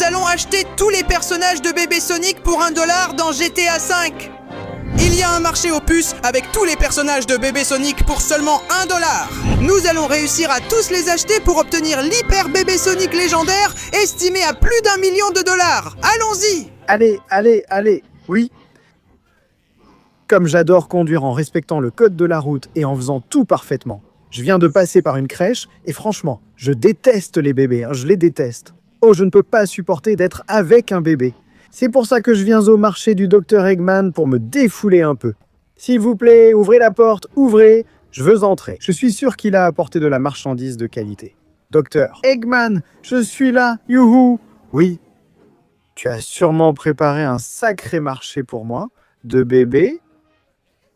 Nous allons acheter tous les personnages de bébé Sonic pour 1 $ dans GTA V. Il y a un marché aux puces avec tous les personnages de bébé Sonic pour seulement 1 $. Nous allons réussir à tous les acheter pour obtenir l'hyper bébé Sonic légendaire estimé à plus d'1 million de dollars. Allons-y! Allez, oui. Comme j'adore conduire en respectant le code de la route et en faisant tout parfaitement. Je viens de passer par une crèche et franchement, je déteste les bébés, je les déteste. Oh, je ne peux pas supporter d'être avec un bébé. C'est pour ça que je viens au marché du Dr Eggman pour me défouler un peu. S'il vous plaît, ouvrez la porte, ouvrez, je veux entrer. Je suis sûr qu'il a apporté de la marchandise de qualité. Dr Eggman, je suis là, youhou. Oui, tu as sûrement préparé un sacré marché pour moi, de bébés.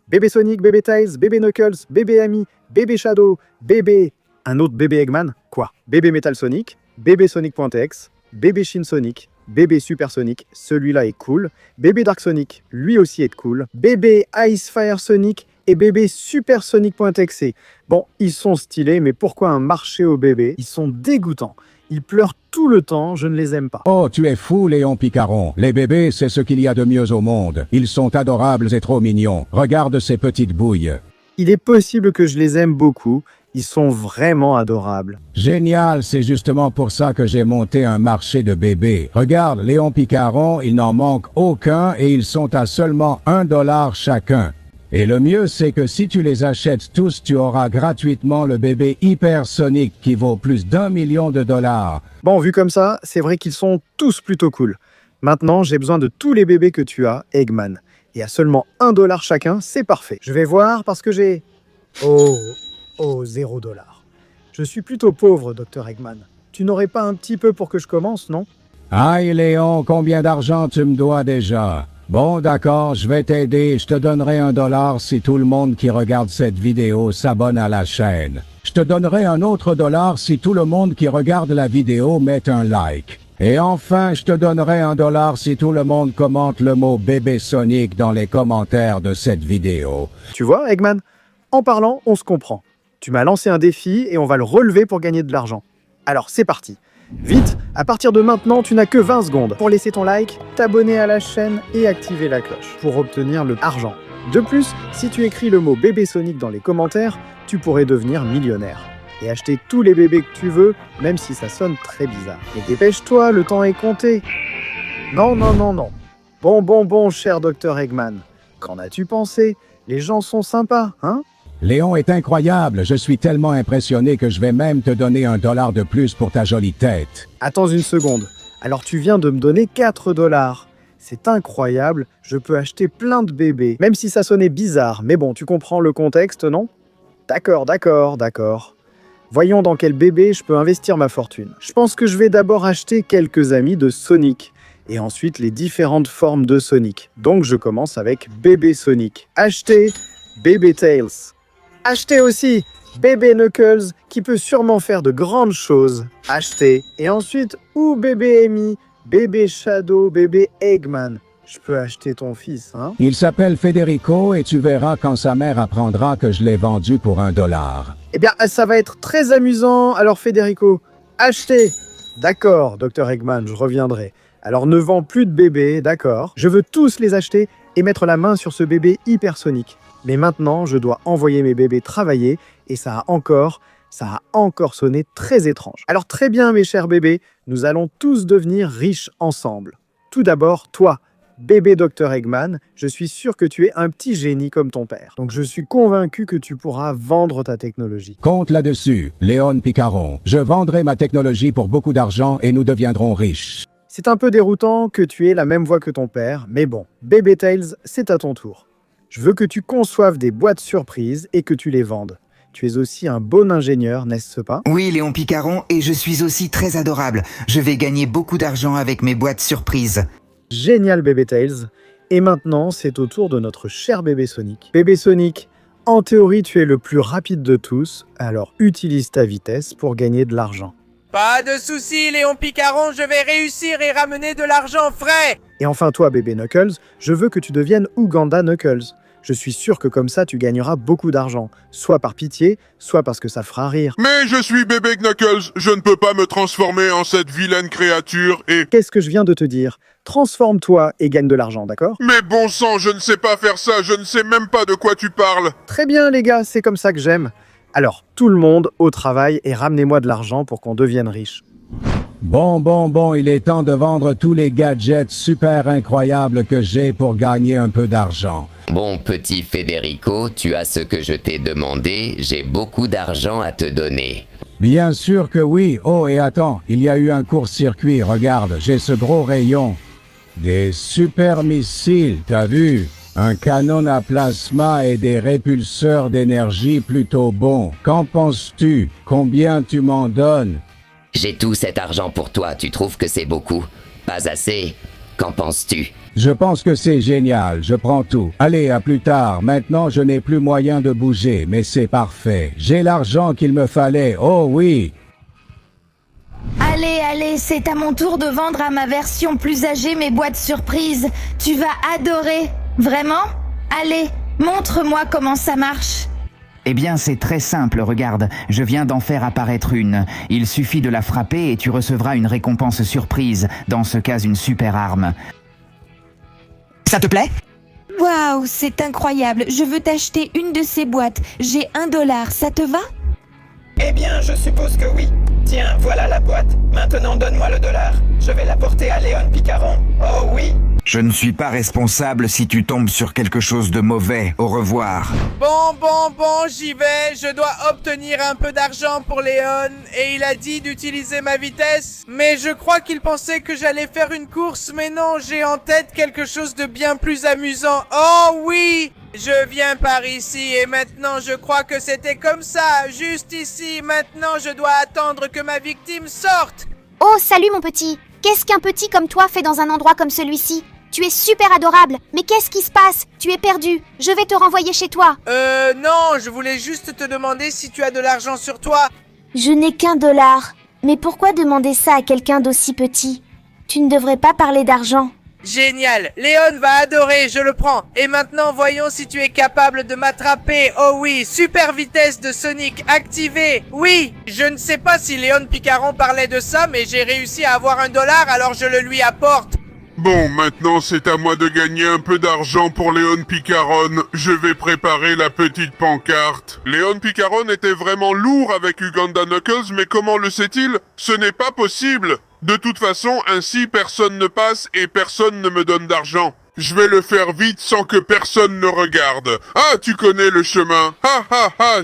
Bébé Sonic, bébé Tails, bébé Knuckles, bébé Amy, bébé Shadow, bébé... Un autre bébé Eggman? Quoi? Bébé Metal Sonic, bébé Sonic.exe, bébé Shin Sonic, bébé Super Sonic, celui-là est cool, bébé Dark Sonic, lui aussi est cool, bébé Ice Fire Sonic et bébé Super Sonic.exe. Bon, ils sont stylés, mais pourquoi un marché aux bébés? Ils sont dégoûtants. Ils pleurent tout le temps, je ne les aime pas. Oh, tu es fou, Léon Picaron. Les bébés, c'est ce qu'il y a de mieux au monde. Ils sont adorables et trop mignons. Regarde ces petites bouilles. Il est possible que je les aime beaucoup. Ils sont vraiment adorables. Génial, c'est justement pour ça que j'ai monté un marché de bébés. Regarde, Léon Picaron, il n'en manque aucun et ils sont à seulement 1 $ chacun. Et le mieux, c'est que si tu les achètes tous, tu auras gratuitement le bébé Hyper Sonic qui vaut plus d'1 million de dollars. Bon, vu comme ça, c'est vrai qu'ils sont tous plutôt cool. Maintenant, j'ai besoin de tous les bébés que tu as, Eggman. Et à seulement 1 $ chacun, c'est parfait. Je vais voir parce que j'ai... Oh, 0 $. Je suis plutôt pauvre, Dr Eggman. Tu n'aurais pas un petit peu pour que je commence, non? Aïe, Léon, combien d'argent tu me dois déjà? Bon, d'accord, je vais t'aider. Je te donnerai 1 $ si tout le monde qui regarde cette vidéo s'abonne à la chaîne. Je te donnerai un autre $ si tout le monde qui regarde la vidéo met un like. Et enfin, je te donnerai 1 $ si tout le monde commente le mot bébé Sonic dans les commentaires de cette vidéo. Tu vois, Eggman? En parlant, on se comprend. Tu m'as lancé un défi et on va le relever pour gagner de l'argent. Alors, c'est parti. Vite, à partir de maintenant, tu n'as que 20 secondes pour laisser ton like, t'abonner à la chaîne et activer la cloche pour obtenir le argent. De plus, si tu écris le mot bébé Sonic dans les commentaires, tu pourrais devenir millionnaire et acheter tous les bébés que tu veux, même si ça sonne très bizarre. Mais dépêche-toi, le temps est compté. Non. Bon, cher Dr Eggman. Qu'en as-tu pensé? Les gens sont sympas, hein? Léon est incroyable, je suis tellement impressionné que je vais même te donner 1 $ de plus pour ta jolie tête. Attends une seconde, alors tu viens de me donner 4 $. C'est incroyable, je peux acheter plein de bébés, même si ça sonnait bizarre, mais bon, tu comprends le contexte, non? D'accord. Voyons dans quel bébé je peux investir ma fortune. Je pense que je vais d'abord acheter quelques amis de Sonic, et ensuite les différentes formes de Sonic. Donc je commence avec bébé Sonic. Acheter bébé Tails. Acheter aussi bébé Knuckles, qui peut sûrement faire de grandes choses. Acheter. Et ensuite, ou bébé Amy, bébé Shadow, bébé Eggman. Je peux acheter ton fils, hein? Il s'appelle Federico et tu verras quand sa mère apprendra que je l'ai vendu pour 1 $. Eh bien, ça va être très amusant. Alors, Federico, acheter. D'accord, Dr Eggman, je reviendrai. Alors, ne vends plus de bébés, d'accord? Je veux tous les acheter et mettre la main sur ce bébé hypersonique. Mais maintenant, je dois envoyer mes bébés travailler et ça a encore sonné très étrange. Alors très bien, mes chers bébés, nous allons tous devenir riches ensemble. Tout d'abord, toi, bébé Dr Eggman, je suis sûr que tu es un petit génie comme ton père. Donc je suis convaincu que tu pourras vendre ta technologie. Compte là-dessus, Léon Picaron. Je vendrai ma technologie pour beaucoup d'argent et nous deviendrons riches. C'est un peu déroutant que tu aies la même voix que ton père, mais bon, bébé Tails, c'est à ton tour. Je veux que tu conçoives des boîtes surprises et que tu les vendes. Tu es aussi un bon ingénieur, n'est-ce pas? Oui, Léon Picaron, et je suis aussi très adorable. Je vais gagner beaucoup d'argent avec mes boîtes surprises. Génial, bébé Tails. Et maintenant, c'est au tour de notre cher bébé Sonic. Bébé Sonic, en théorie, tu es le plus rapide de tous, alors utilise ta vitesse pour gagner de l'argent. Pas de soucis, Léon Picaron, je vais réussir et ramener de l'argent frais. Et enfin toi, bébé Knuckles, je veux que tu deviennes Ouganda Knuckles. Je suis sûr que comme ça, tu gagneras beaucoup d'argent. Soit par pitié, soit parce que ça fera rire. Mais je suis bébé Knuckles, je ne peux pas me transformer en cette vilaine créature et... Qu'est-ce que je viens de te dire? Transforme-toi et gagne de l'argent, d'accord? Mais bon sang, je ne sais pas faire ça, je ne sais même pas de quoi tu parles. Très bien les gars, c'est comme ça que j'aime. Alors, tout le monde au travail et ramenez-moi de l'argent pour qu'on devienne riche. Bon, il est temps de vendre tous les gadgets super incroyables que j'ai pour gagner un peu d'argent. Bon petit Federico, tu as ce que je t'ai demandé, j'ai beaucoup d'argent à te donner. Bien sûr que oui. Oh, et attends, il y a eu un court-circuit, regarde, j'ai ce gros rayon. Des super missiles, t'as vu? Un canon à plasma et des répulseurs d'énergie plutôt bons. Qu'en penses-tu? Combien tu m'en donnes? J'ai tout cet argent pour toi, tu trouves que c'est beaucoup? Pas assez? Qu'en penses-tu? Je pense que c'est génial, je prends tout. Allez, à plus tard. Maintenant, je n'ai plus moyen de bouger, mais c'est parfait. J'ai l'argent qu'il me fallait, oh oui! Allez, c'est à mon tour de vendre à ma version plus âgée mes boîtes surprises. Tu vas adorer. Vraiment? Allez, montre-moi comment ça marche. Eh bien, c'est très simple, regarde. Je viens d'en faire apparaître une. Il suffit de la frapper et tu recevras une récompense surprise. Dans ce cas, une super arme. Ça te plaît? Waouh, c'est incroyable. Je veux t'acheter une de ces boîtes. J'ai $1, ça te va? Eh bien, je suppose que oui. Tiens, voilà la boîte. Maintenant, donne-moi le $. Je vais la porter à Léon Picaron. Oh oui. Je ne suis pas responsable si tu tombes sur quelque chose de mauvais. Au revoir. Bon, j'y vais. Je dois obtenir un peu d'argent pour Léon. Et il a dit d'utiliser ma vitesse. Mais je crois qu'il pensait que j'allais faire une course. Mais non, j'ai en tête quelque chose de bien plus amusant. Oh oui! Je viens par ici et maintenant je crois que c'était comme ça. Juste ici. Maintenant, je dois attendre que ma victime sorte. Oh, salut mon petit. Qu'est-ce qu'un petit comme toi fait dans un endroit comme celui-ci? Tu es super adorable, mais qu'est-ce qui se passe? Tu es perdu, je vais te renvoyer chez toi. Non, je voulais juste te demander si tu as de l'argent sur toi. Je n'ai qu'$. Mais pourquoi demander ça à quelqu'un d'aussi petit? Tu ne devrais pas parler d'argent. Génial, Léon va adorer, je le prends. Et maintenant, voyons si tu es capable de m'attraper. Oh oui, super vitesse de Sonic activée. Oui, je ne sais pas si Léon Picaron parlait de ça, mais j'ai réussi à avoir $1, alors je le lui apporte. Bon, maintenant c'est à moi de gagner un peu d'argent pour Léon Picaron. Je vais préparer la petite pancarte. Léon Picaron était vraiment lourd avec Uganda Knuckles, mais comment le sait-il? Ce n'est pas possible. De toute façon, ainsi personne ne passe et personne ne me donne d'argent. Je vais le faire vite sans que personne ne regarde. Ah, tu connais le chemin.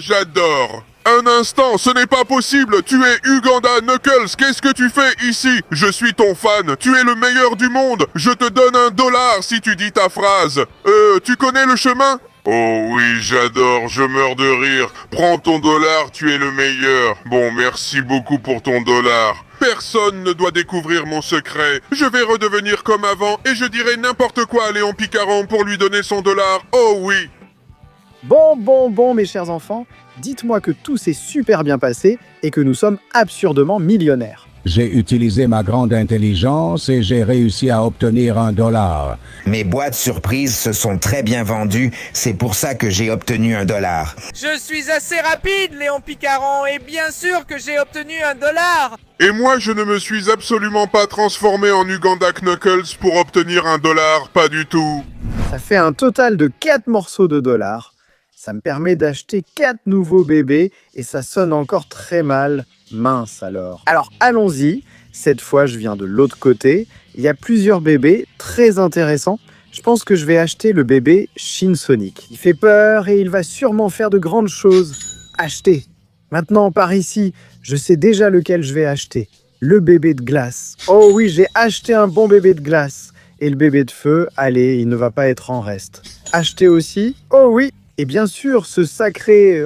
J'adore. Un instant, ce n'est pas possible. Tu es Uganda Knuckles. Qu'est-ce que tu fais ici? Je suis ton fan. Tu es le meilleur du monde. Je te donne $1 si tu dis ta phrase. Tu connais le chemin? Oh oui, j'adore, je meurs de rire. Prends ton $, tu es le meilleur. Bon, merci beaucoup pour ton $. Personne ne doit découvrir mon secret. Je vais redevenir comme avant et je dirai n'importe quoi à Léon Picaron pour lui donner son $. Oh oui. Bon, mes chers enfants, dites-moi que tout s'est super bien passé et que nous sommes absurdement millionnaires. J'ai utilisé ma grande intelligence et j'ai réussi à obtenir $1. Mes boîtes surprises se sont très bien vendues, c'est pour ça que j'ai obtenu $1. Je suis assez rapide, Léon Picaron, et bien sûr que j'ai obtenu $1. Et moi, je ne me suis absolument pas transformé en Uganda Knuckles pour obtenir $1, pas du tout. Ça fait un total de 4 morceaux de $. Ça me permet d'acheter 4 nouveaux bébés et ça sonne encore très mal. Mince alors. Alors allons-y, cette fois je viens de l'autre côté. Il y a plusieurs bébés très intéressants. Je pense que je vais acheter le bébé Shin Sonic. Il fait peur et il va sûrement faire de grandes choses. Acheter. Maintenant par ici, je sais déjà lequel je vais acheter. Le bébé de glace. Oh oui, j'ai acheté un bon bébé de glace. Et le bébé de feu, allez, il ne va pas être en reste. Acheter aussi. Oh oui. Et bien sûr, ce sacré,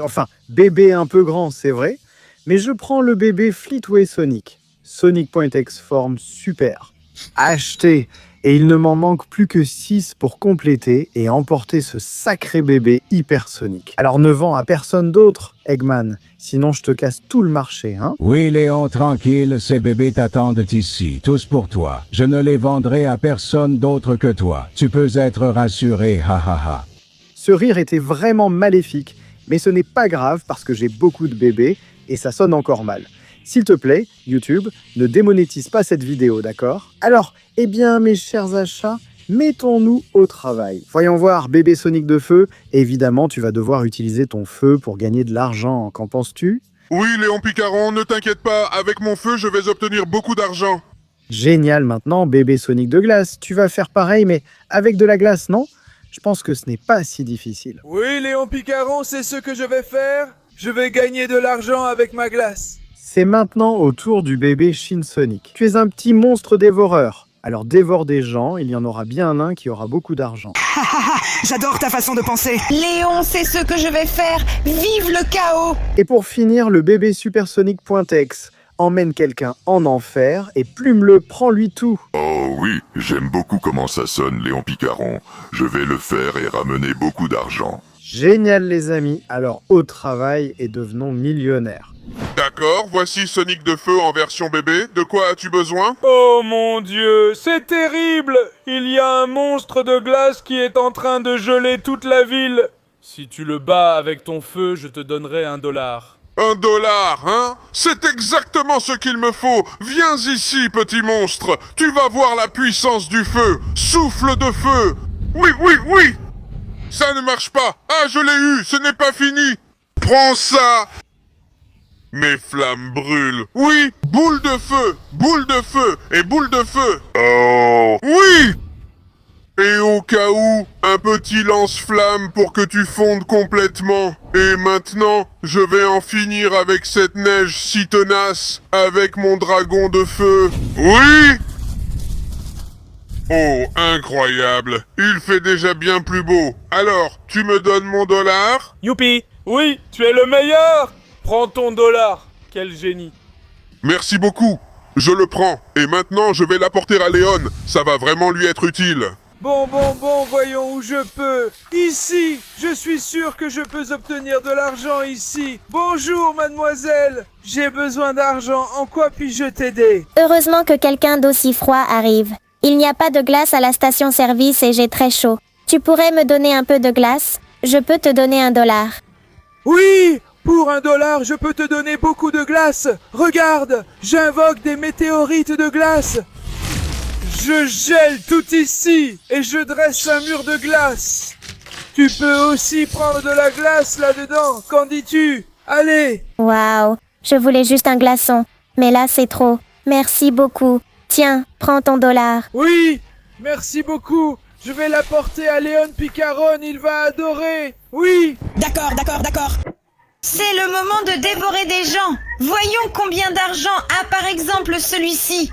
bébé un peu grand, c'est vrai, mais je prends le bébé Fleetway Sonic. Sonic Point X forme super. Acheté. Et il ne m'en manque plus que 6 pour compléter et emporter ce sacré bébé hypersonique. Alors ne vends à personne d'autre, Eggman, sinon je te casse tout le marché, hein? Oui, Léon, tranquille, ces bébés t'attendent ici, tous pour toi. Je ne les vendrai à personne d'autre que toi. Tu peux être rassuré, ha. Ce rire était vraiment maléfique, mais ce n'est pas grave parce que j'ai beaucoup de bébés et ça sonne encore mal. S'il te plaît, YouTube, ne démonétise pas cette vidéo, d'accord? Alors, eh bien, mes chers achats, mettons-nous au travail. Voyons voir, bébé Sonic de feu. Évidemment, tu vas devoir utiliser ton feu pour gagner de l'argent. Qu'en penses-tu? Oui, Léon Picaron, ne t'inquiète pas, avec mon feu, je vais obtenir beaucoup d'argent. Génial, maintenant, bébé Sonic de glace. Tu vas faire pareil, mais avec de la glace, non? Je pense que ce n'est pas si difficile. Oui, Léon Picaron, c'est ce que je vais faire. Je vais gagner de l'argent avec ma glace. C'est maintenant au tour du bébé Shin Sonic. Tu es un petit monstre dévoreur. Alors dévore des gens, il y en aura bien un qui aura beaucoup d'argent. J'adore ta façon de penser. Léon, c'est ce que je vais faire. Vive le chaos! Et pour finir, le bébé Supersonic.exe emmène quelqu'un en enfer et plume-le, prends-lui tout. Oh oui, j'aime beaucoup comment ça sonne, Léon Picaron. Je vais le faire et ramener beaucoup d'argent. Génial les amis, alors au travail et devenons millionnaires. D'accord, voici Sonic de feu en version bébé. De quoi as-tu besoin? Oh mon Dieu, c'est terrible! Il y a un monstre de glace qui est en train de geler toute la ville. Si tu le bats avec ton feu, je te donnerai $1. $1, hein? C'est exactement ce qu'il me faut. Viens ici, petit monstre. Tu vas voir la puissance du feu. Souffle de feu. Oui, oui, oui. Ça ne marche pas. Ah, je l'ai eu. Ce n'est pas fini. Prends ça. Mes flammes brûlent. Oui, boule de feu et boule de feu. Oh. Oui. Et au cas où, un petit lance-flamme pour que tu fondes complètement. Et maintenant, je vais en finir avec cette neige si tenace, avec mon dragon de feu. Oui! Oh, incroyable. Il fait déjà bien plus beau. Alors, tu me donnes mon $? Youpi! Oui, tu es le meilleur! Prends ton $. Quel génie! Merci beaucoup. Je le prends. Et maintenant, je vais l'apporter à Léon. Ça va vraiment lui être utile. Bon, voyons où je peux. Ici, je suis sûr que je peux obtenir de l'argent ici. Bonjour, mademoiselle. J'ai besoin d'argent. En quoi puis-je t'aider? Heureusement que quelqu'un d'aussi froid arrive. Il n'y a pas de glace à la station-service et j'ai très chaud. Tu pourrais me donner un peu de glace? Je peux te donner $1. Oui! Pour $1, je peux te donner beaucoup de glace. Regarde, j'invoque des météorites de glace. Je gèle tout ici et je dresse un mur de glace. Tu peux aussi prendre de la glace là-dedans, qu'en dis-tu? Allez! Waouh, je voulais juste un glaçon. Mais là, c'est trop. Merci beaucoup. Tiens, prends ton $. Oui, merci beaucoup. Je vais l'apporter à Léon Picaron, il va adorer. Oui! D'accord. C'est le moment de dévorer des gens. Voyons combien d'argent a par exemple celui-ci.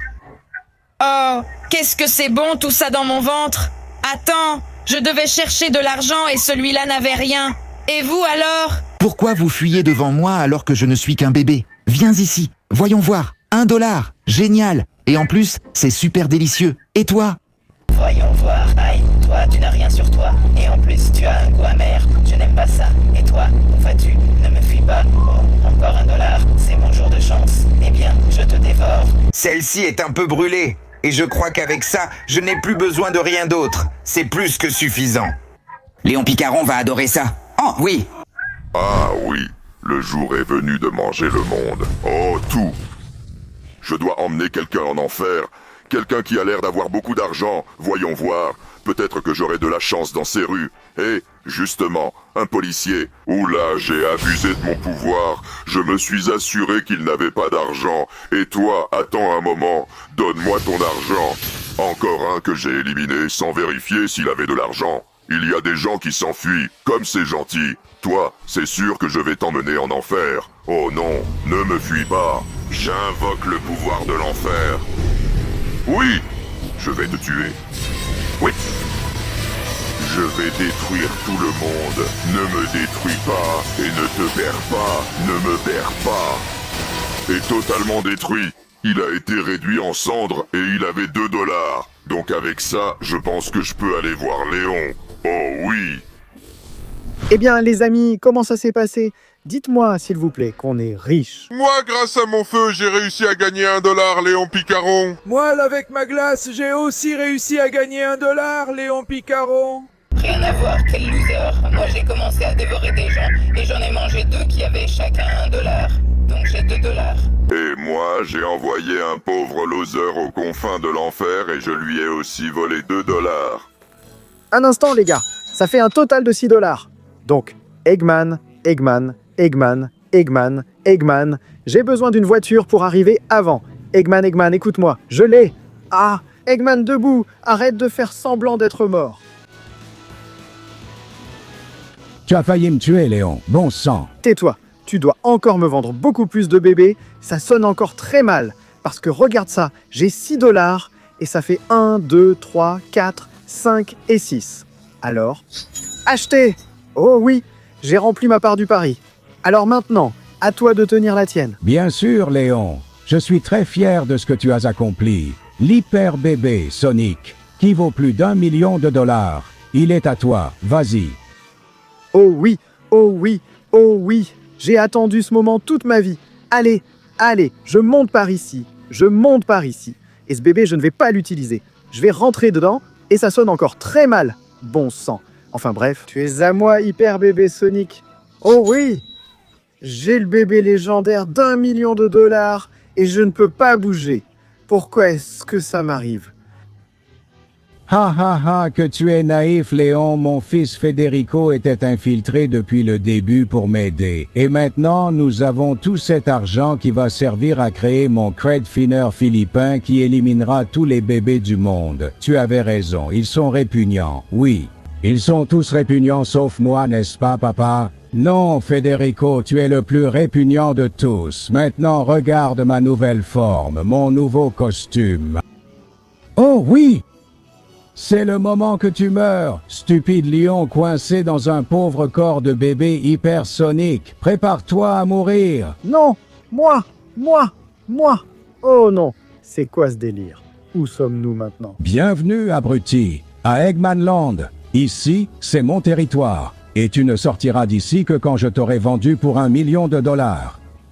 Oh, qu'est-ce que c'est bon tout ça dans mon ventre. Attends, je devais chercher de l'argent et celui-là n'avait rien. Et vous alors? Pourquoi vous fuyez devant moi alors que je ne suis qu'un bébé? Viens ici, voyons voir. $1, génial. Et en plus, c'est super délicieux. Et toi? Voyons voir. Aïe, toi, tu n'as rien sur toi. Et en plus, tu as un goût amer. Je n'aime pas ça. Et toi, où vas-tu? Ne me fuis pas. Oh, encore $1. C'est mon jour de chance. Eh bien, je te dévore. Celle-ci est un peu brûlée. Et je crois qu'avec ça, je n'ai plus besoin de rien d'autre. C'est plus que suffisant. Léon Picaron va adorer ça. Oh, oui. Ah oui, le jour est venu de manger le monde. Oh, tout. Je dois emmener quelqu'un en enfer. Quelqu'un qui a l'air d'avoir beaucoup d'argent. Voyons voir. Peut-être que j'aurai de la chance dans ces rues. Et, justement, un policier. Oula, j'ai abusé de mon pouvoir. Je me suis assuré qu'il n'avait pas d'argent. Et toi, attends un moment. Donne-moi ton argent. Encore un que j'ai éliminé sans vérifier s'il avait de l'argent. Il y a des gens qui s'enfuient. Comme c'est gentil. Toi, c'est sûr que je vais t'emmener en enfer. Oh non, ne me fuis pas. J'invoque le pouvoir de l'enfer. Oui, je vais te tuer. Oui. Je vais détruire tout le monde. Ne me détruis pas et ne te perds pas. Ne me perds pas. Et totalement détruit. Il a été réduit en cendres et il avait $2. Donc avec ça, je pense que je peux aller voir Léon. Oh oui. Eh bien les amis, comment ça s'est passé? Dites-moi s'il vous plaît qu'on est riche. Moi, grâce à mon feu, j'ai réussi à gagner $1, Léon Picaron. Moi, avec ma glace, j'ai aussi réussi à gagner $1, Léon Picaron. Rien à voir, quel loser. Moi j'ai commencé à dévorer des gens et j'en ai mangé 2 qui avaient chacun $1. Donc j'ai $2. Et moi, j'ai envoyé un pauvre loser aux confins de l'enfer et je lui ai aussi volé $2. Un instant, les gars. Ça fait un total de $6. Donc, Eggman, Eggman, Eggman, Eggman, Eggman. J'ai besoin d'une voiture pour arriver avant. Eggman, Eggman, écoute-moi. Je l'ai. Ah, Eggman debout. Arrête de faire semblant d'être mort. Tu as failli me tuer, Léon. Bon sang. Tais-toi. Tu dois encore me vendre beaucoup plus de bébés. Ça sonne encore très mal. Parce que regarde ça. J'ai $6 et ça fait 1, 2, 3, 4, 5 et 6. Alors, achetez! Oh oui, j'ai rempli ma part du pari. Alors maintenant, à toi de tenir la tienne. Bien sûr, Léon. Je suis très fier de ce que tu as accompli. L'hyper bébé Sonic, qui vaut plus d'1 million de dollars. Il est à toi. Vas-y. Oh oui, oh oui, oh oui. J'ai attendu ce moment toute ma vie. Allez, allez, je monte par ici. Je monte par ici. Et ce bébé, je ne vais pas l'utiliser. Je vais rentrer dedans et ça sonne encore très mal. Bon sang. Enfin bref, tu es à moi, hyper bébé Sonic. Oh oui, j'ai le bébé légendaire d'1 million de dollars et je ne peux pas bouger. Pourquoi est-ce que ça m'arrive? Ha ha ha, que tu es naïf, Léon. Mon fils Federico était infiltré depuis le début pour m'aider. Et maintenant, nous avons tout cet argent qui va servir à créer mon Cred Finner philippin qui éliminera tous les bébés du monde. Tu avais raison, ils sont répugnants, oui. Ils sont tous répugnants sauf moi, n'est-ce pas, papa? Non, Federico, tu es le plus répugnant de tous. Maintenant, regarde ma nouvelle forme, mon nouveau costume. Oh oui! C'est le moment que tu meurs, stupide lion coincé dans un pauvre corps de bébé hypersonique. Prépare-toi à mourir. Non, moi. Oh non, c'est quoi ce délire? Où sommes-nous maintenant? Bienvenue, abruti, à Eggmanland. Ici, c'est mon territoire, et tu ne sortiras d'ici que quand je t'aurai vendu pour $1 million.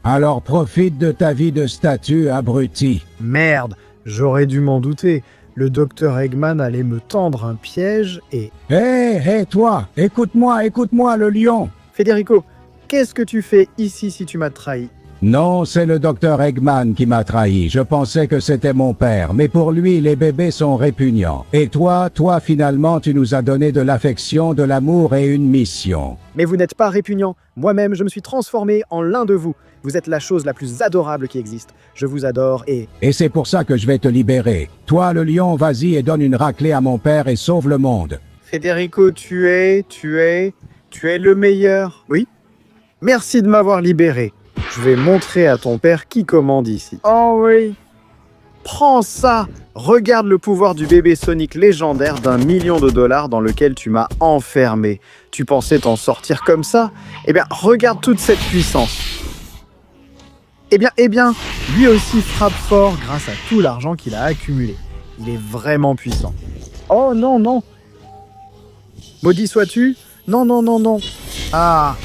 Alors profite de ta vie de statue, abruti. Merde, j'aurais dû m'en douter. Le docteur Eggman allait me tendre un piège et... Hé, toi, écoute-moi, le lion. Federico, qu'est-ce que tu fais ici si tu m'as trahi? Non, c'est le docteur Eggman qui m'a trahi. Je pensais que c'était mon père, mais pour lui, les bébés sont répugnants. Et toi, finalement, tu nous as donné de l'affection, de l'amour et une mission. Mais vous n'êtes pas répugnant. Moi-même, je me suis transformé en l'un de vous. Vous êtes la chose la plus adorable qui existe. Je vous adore et... Et c'est pour ça que je vais te libérer. Toi, le lion, vas-y et donne une raclée à mon père et sauve le monde. Federico, tu es le meilleur. Oui? Merci de m'avoir libéré. Je vais montrer à ton père qui commande ici. Oh oui. Prends ça. Regarde le pouvoir du bébé Sonic légendaire d'1 million de dollars dans lequel tu m'as enfermé. Tu pensais t'en sortir comme ça? Eh bien, regarde toute cette puissance. Eh bien, lui aussi frappe fort grâce à tout l'argent qu'il a accumulé. Il est vraiment puissant. Oh non. Maudit sois-tu? Non. Ah.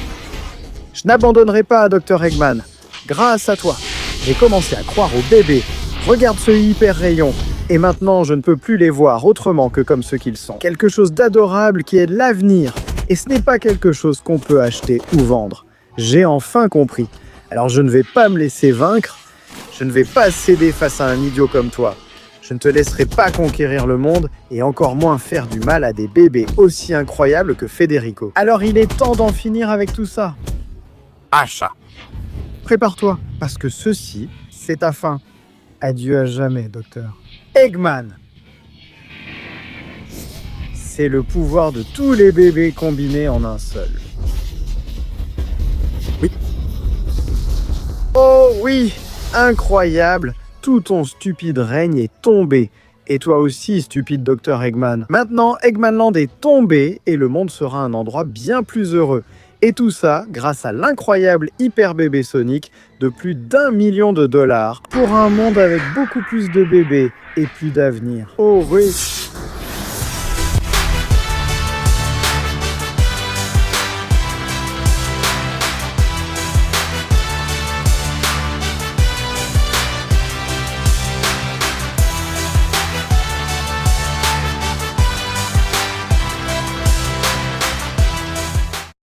Je n'abandonnerai pas Dr. Eggman. Grâce à toi, j'ai commencé à croire aux bébés. Regarde ce hyper rayon. Et maintenant, je ne peux plus les voir autrement que comme ce qu'ils sont. Quelque chose d'adorable qui est l'avenir. Et ce n'est pas quelque chose qu'on peut acheter ou vendre. J'ai enfin compris. Alors je ne vais pas me laisser vaincre. Je ne vais pas céder face à un idiot comme toi. Je ne te laisserai pas conquérir le monde et encore moins faire du mal à des bébés aussi incroyables que Federico. Alors il est temps d'en finir avec tout ça. Achat. Prépare-toi, parce que ceci, c'est ta fin. Adieu à jamais, docteur. Eggman. C'est le pouvoir de tous les bébés combinés en un seul. Oui. Oh oui, incroyable. Tout ton stupide règne est tombé. Et toi aussi, stupide docteur Eggman. Maintenant, Eggmanland est tombé et le monde sera un endroit bien plus heureux. Et tout ça grâce à l'incroyable hyper bébé Sonic de plus d'1 million de dollars pour un monde avec beaucoup plus de bébés et plus d'avenir. Oh oui.